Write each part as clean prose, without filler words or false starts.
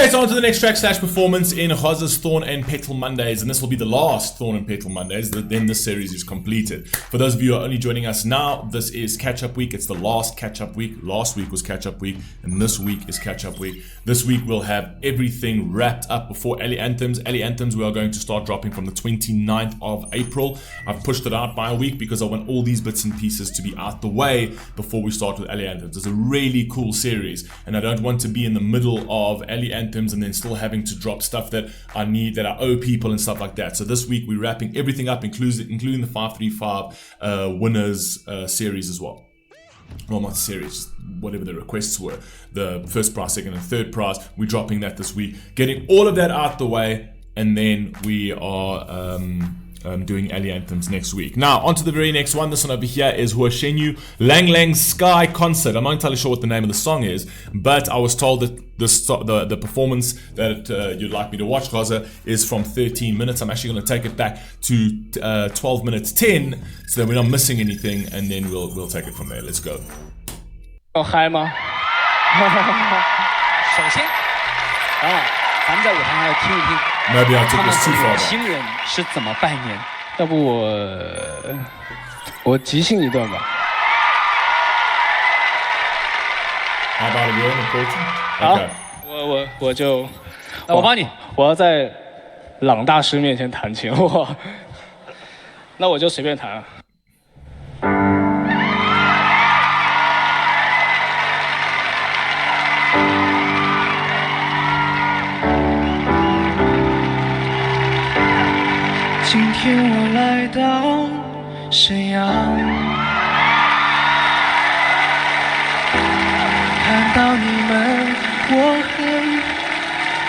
Okay, so on to the next track / performance in Hoz's Thorn and Petal Mondays, and this will be the last Thorn and Petal Mondays. Then this series is completed. For those of you who are only joining us now, this is catch-up week. It's the last catch-up week. Last week was catch-up week, and this week is catch-up week. This week we'll have everything wrapped up before Alley Anthems. Alley Anthems we are going to start dropping from the 29th of April. I've pushed it out by a week because I want all these bits and pieces to be out the way before we start with Alley Anthems. It's a really cool series, and I don't want to be in the middle of Alley Anthems and then still having to drop stuff that I need, that I owe people and stuff like that. So this week we're wrapping everything up, including the 535 winners series as well. Well, not series, whatever the requests were. The first prize, second and third prize, we're dropping that this week. Getting all of that out the way, and then we are doing Alley Anthems next week. Now, on to the very next one. This one over here is Hua Chenyu Lang Lang Sky Concert. I'm not entirely sure what the name of the song is, but I was told that the performance that you'd like me to watch, Gaza, is from 13 minutes. I'm actually going to take it back to 12 minutes 10, so that we're not missing anything, and then we'll take it from there. Let's go. 要嗨吗？首先，咱们在舞台上要听一听 Maybe I took this too 他们 far. 新人是怎么拜年。要不我即兴一段吧。How about a real important? 好 Okay.，我就，那我帮你。我要在朗大师面前弹琴，那我就随便弹。今天我来到沈阳，看到你们，我很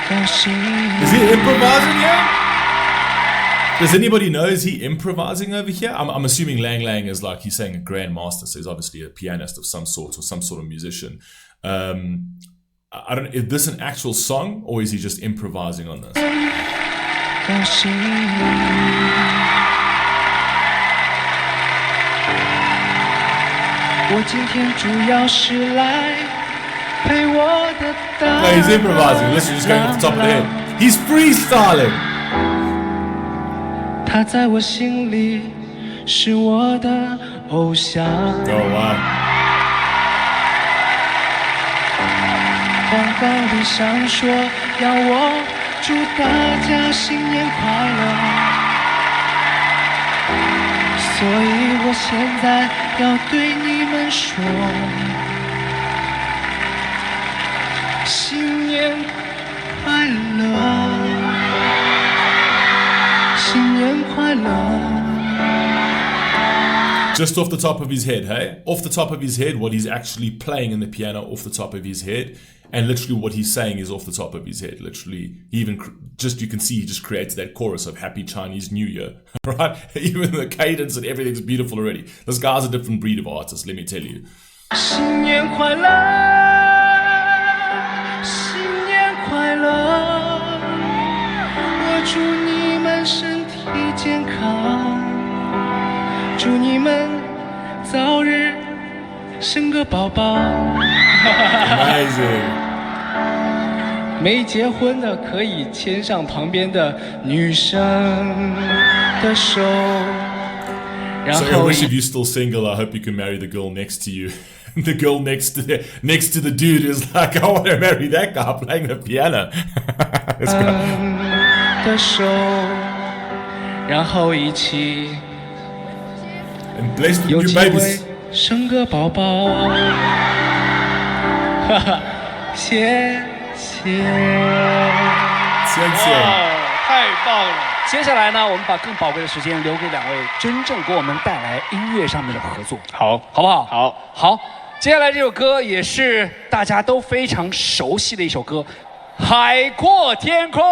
高兴。 Is he improvising here? Does anybody know, is he improvising over here? I'm assuming Lang Lang is like, he's saying a grandmaster, so he's obviously a pianist of some sort or some sort of musician. I don't. Is this an actual song or is he just improvising on this? 高兴。我今天主要是来陪我的大。 No, he's improvising. Listen, just going off the top of the head. He's freestyling. 他在我心里是我的偶像。 Go on. 广告里上说要我祝大家新年快乐，所以我现在要对你们说，新年快乐，新年快乐。 Just off the top of his head, hey? Off the top of his head, what he's actually playing in the piano off the top of his head. And literally what he's saying is off the top of his head. Literally, he even you can see he just creates that chorus of Happy Chinese New Year, right? Even the cadence and everything's beautiful already. This guy's a different breed of artist, let me tell you. 新年快乐，新年快乐，我祝你们身体健康，祝你们早日生个宝宝。 Amazing. 没结婚的可以牵上旁边的女生的手，然 So I 后 wish if you're still single, I hope you can marry the girl next to you. The girl next to the dude is like, I want to marry that guy playing the piano. Let's go. 的手，然后一起 And blessed with 有 new 机会 babies. 生个宝宝。哈哈，谢谢。谢谢。太棒了！接下来呢，我们把更宝贵的时间留给两位真正给我们带来音乐上面的合作，好，好不好？好，好。接下来这首歌也是大家都非常熟悉的一首歌，《海阔天空》。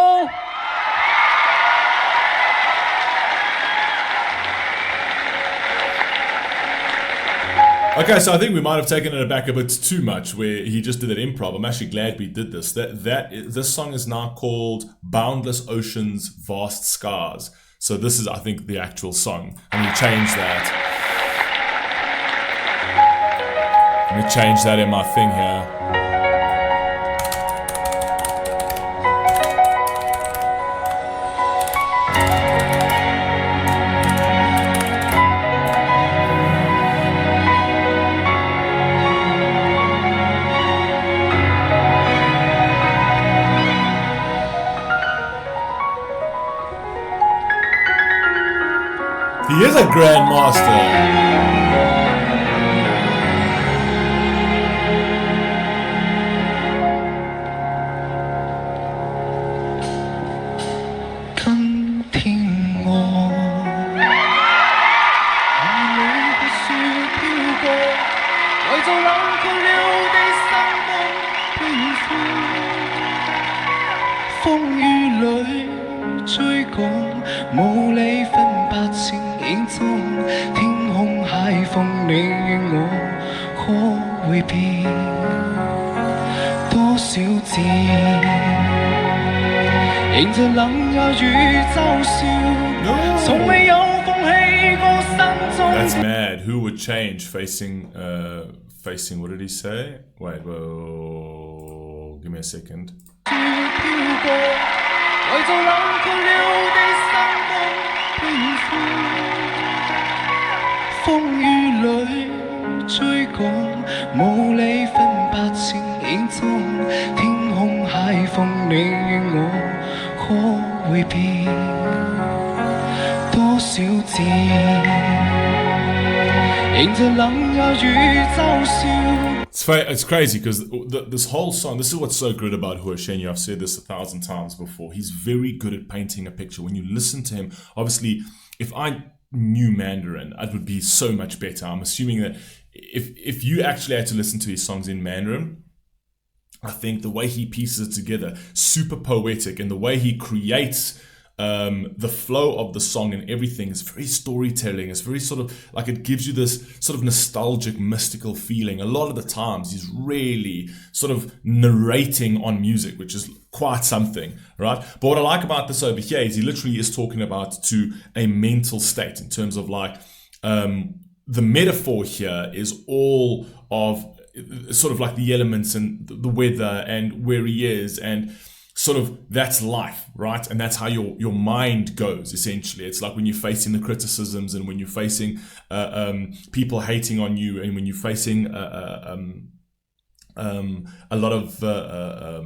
Okay, so I think we might have taken it back a bit too much, where he just did that improv. I'm actually glad we did this. This song is now called "Boundless Oceans, Vast Scars." So this is, I think, the actual song. I'm gonna change that. I'm gonna change that in my thing here. Another Grandmaster. 迎着冷也與嘲笑，從未有放棄過心中。 That's mad. Who would change facing what did he say? Wait, whoa, give me a second. 為做冷卻了的心中漂浮，風雨裏追趕，無理分白情影蹤，天空蟹縫你與我可會變多少次？迎着冷也與嘲笑。 It's crazy because this whole song, this is what's so good about Hua Chenyu. I've said this 1,000 times before. He's very good at painting a picture. When you listen to him, obviously, if I knew Mandarin, it would be so much better. I'm assuming that if you actually had to listen to his songs in Mandarin, I think the way he pieces it together, super poetic, and the way he creates the flow of the song and everything is very storytelling. It's very sort of like it gives you this sort of nostalgic, mystical feeling. A lot of the times he's really sort of narrating on music, which is quite something, right? But what I like about this over here is he literally is talking about to a mental state in terms of like the metaphor here is all of sort of like the elements and the weather and where he is and sort of that's life, right? And that's how your mind goes, essentially. It's like when you're facing the criticisms and when you're facing people hating on you and when you're facing a lot of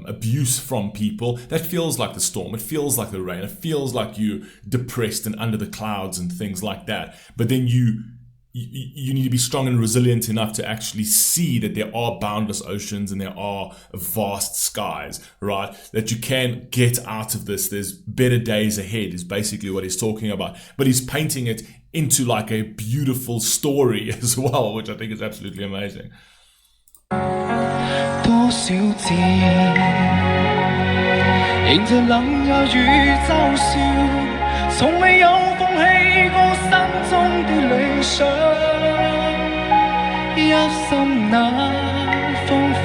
abuse from people, that feels like the storm. It feels like the rain. It feels like you're depressed and under the clouds and things like that. But then you need to be strong and resilient enough to actually see that there are boundless oceans and there are vast skies, right? That you can get out of this. There's better days ahead is basically what he's talking about. But he's painting it into like a beautiful story as well, which I think is absolutely amazing. 多少次，迎着冷也與嘲笑，從未有放棄過心中的理想，一心那方法，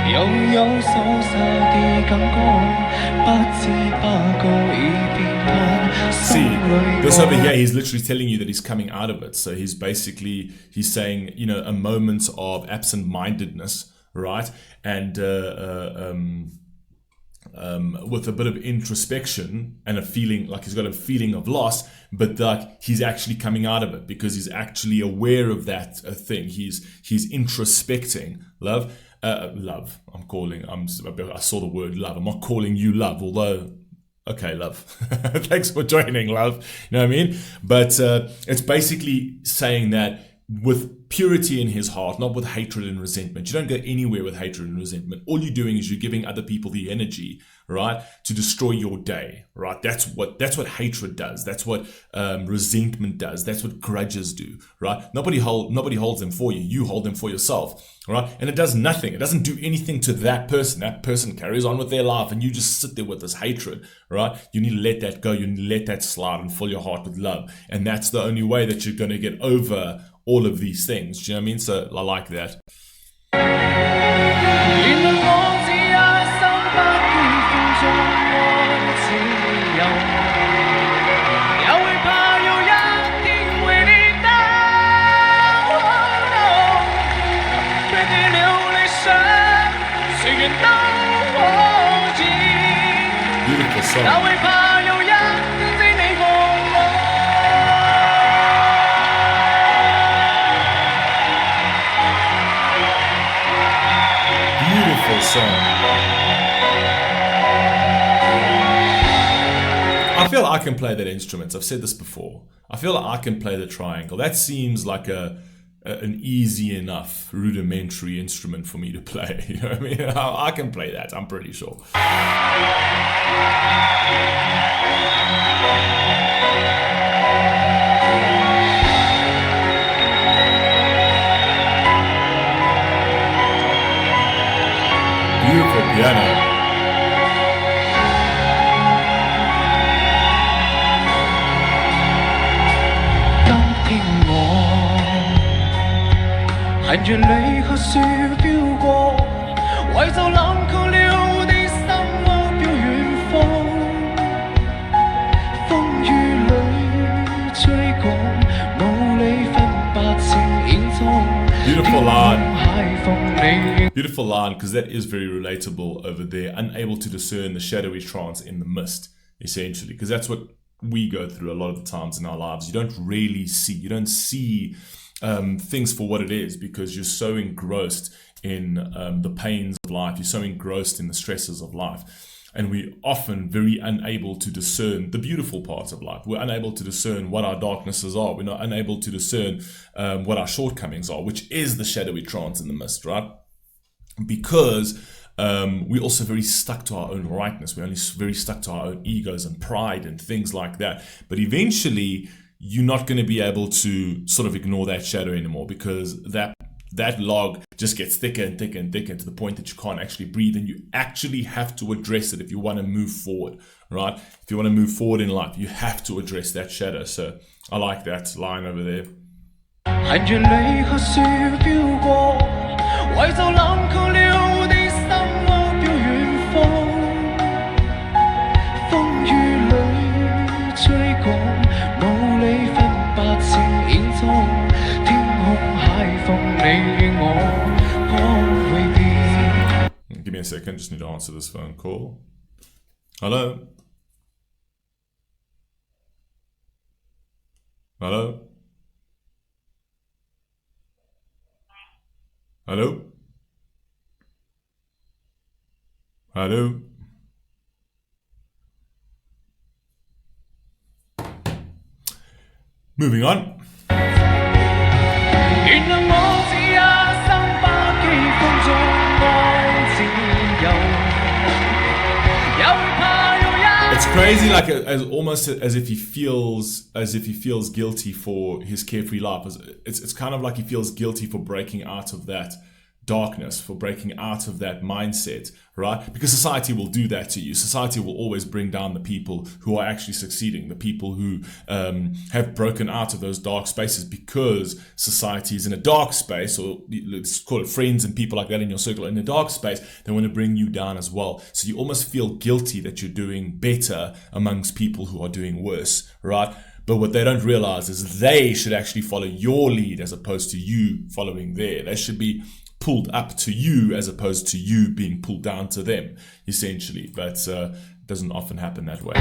又有所失的感覺，不知不覺已變淡。 See, this over here, he's literally telling you that he's coming out of it. So he's saying, you know, a moment of absent-mindedness, right? And with a bit of introspection and a feeling, like he's got a feeling of loss, but like he's actually coming out of it because he's actually aware of that thing. He's introspecting. Love. I saw the word love. I'm not calling you love, although... Okay, love. Thanks for joining, love. You know what I mean? But it's basically saying that with purity in his heart, not with hatred and resentment. You don't go anywhere with hatred and resentment. All you're doing is you're giving other people the energy, right, to destroy your day, right? That's what hatred does. That's what resentment does. That's what grudges do, right? Nobody holds them for you. You hold them for yourself, right? And it does nothing. It doesn't do anything to that person. That person carries on with their life, and you just sit there with this hatred, right? You need to let that go. You need to let that slide and fill your heart with love, and that's the only way that you're going to get over all of these things. Do you know what I mean? So I like that. Beautiful song. Song. feel I can play that instrument. I've said this before. I feel like I can play the triangle. That seems like an easy enough rudimentary instrument for me to play. You know what I mean? I can play that, I'm pretty sure. Beautiful piano. Beautiful line. Beautiful line, because that is very relatable over there. Unable to discern the shadowy trance in the mist, essentially, because that's what we go through a lot of the times in our lives. You don't really see, things for what it is, because you're so engrossed in the pains of life. You're so engrossed in the stresses of life. And we're often very unable to discern the beautiful parts of life. We're unable to discern what our darknesses are. We're not unable to discern what our shortcomings are, which is the shadowy trance in the mist, right? Because we're also very stuck to our own rightness. We're only very stuck to our own egos and pride and things like that. But eventually, you're not going to be able to sort of ignore that shadow anymore, because that log just gets thicker and thicker and thicker to the point that you can't actually breathe, and you actually have to address it if you want to move forward, right? If you want to move forward in life, you have to address that shadow. So I like that line over there. Give me a second, just need to answer this phone call. Hello? Hello? Hello? Hello? Moving on. It's crazy, like almost as if he feels guilty for his carefree life. It's kind of like he feels guilty for breaking out of that darkness, for breaking out of that mindset, right? Because society will do that to you. Society will always bring down the people who are actually succeeding, the people who have broken out of those dark spaces, because society is in a dark space, or let's call it friends and people like that in your circle in a dark space. They want to bring you down as well. So you almost feel guilty that you're doing better amongst people who are doing worse, right? But what they don't realize is they should actually follow your lead as opposed to you following their. They should be pulled up to you as opposed to you being pulled down to them, essentially. But it doesn't often happen that way.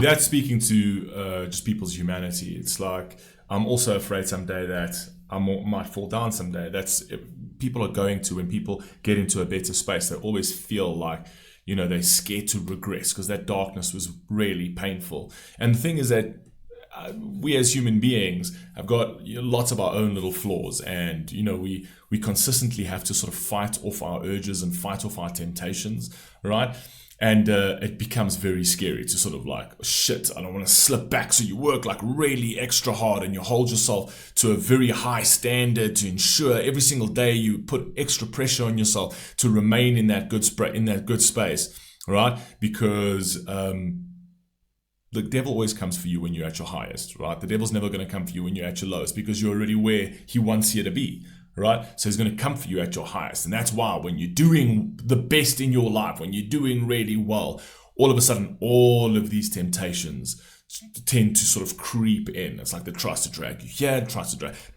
That's speaking to just people's humanity. It's like, I'm also afraid someday that I might fall down someday. That's people are going to, when people get into a better space, they always feel like, they're scared to regress because that darkness was really painful. And the thing is that we as human beings have got lots of our own little flaws, and we consistently have to sort of fight off our urges and fight off our temptations, right? And it becomes very scary to sort of like, shit, I don't want to slip back. So you work like really extra hard and you hold yourself to a very high standard to ensure every single day you put extra pressure on yourself to remain in that good space, right? Because the devil always comes for you when you're at your highest, right? The devil's never going to come for you when you're at your lowest, because you're already where he wants you to be, right? So he's going to come for you at your highest. And that's why when you're doing the best in your life, when you're doing really well, all of a sudden, all of these temptations tend to sort of creep in. It's like the tries to drag you here, it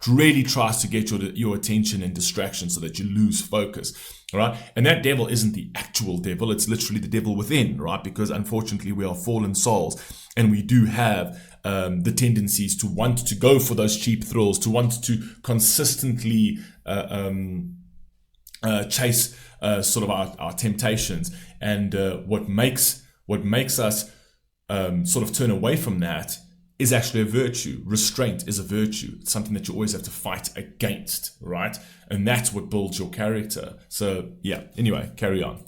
really tries to get your attention and distraction so that you lose focus, right? And that devil isn't the actual devil, it's literally the devil within, right? Because unfortunately we are fallen souls, and we do have the tendencies to want to go for those cheap thrills, to want to consistently chase sort of our temptations. And what makes us sort of turn away from that is actually a virtue. Restraint is a virtue. It's something that you always have to fight against, right? And that's what builds your character. So yeah, anyway, carry on.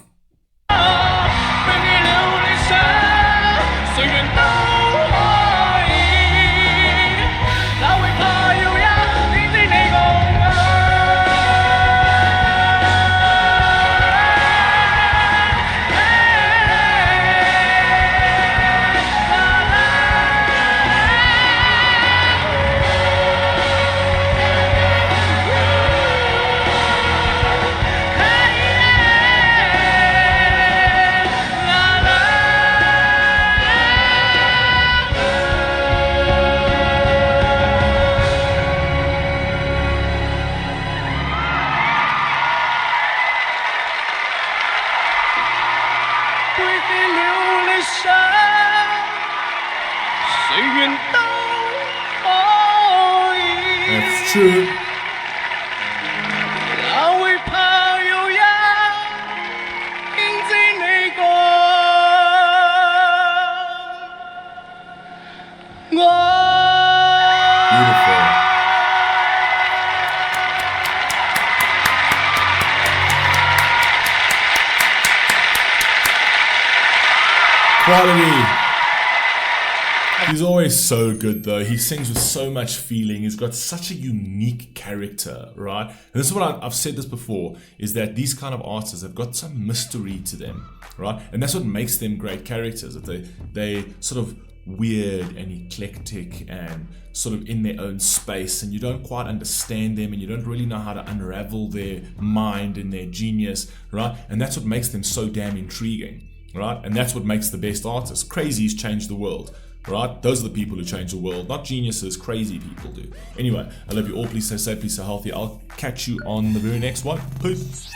That's true. Quality. He's always so good though. He sings with so much feeling. He's got such a unique character, right? And this is what I've said this before, is that these kind of artists have got some mystery to them, right? And that's what makes them great characters. That they sort of weird and eclectic and sort of in their own space, and you don't quite understand them, and you don't really know how to unravel their mind and their genius, right? And that's what makes them so damn intriguing, right? And that's what makes the best artists. Crazies change the world, right? Those are the people who change the world, not geniuses. Crazy people do. Anyway, I love you all. Please stay safe, please stay healthy. I'll catch you on the very next one. Peace.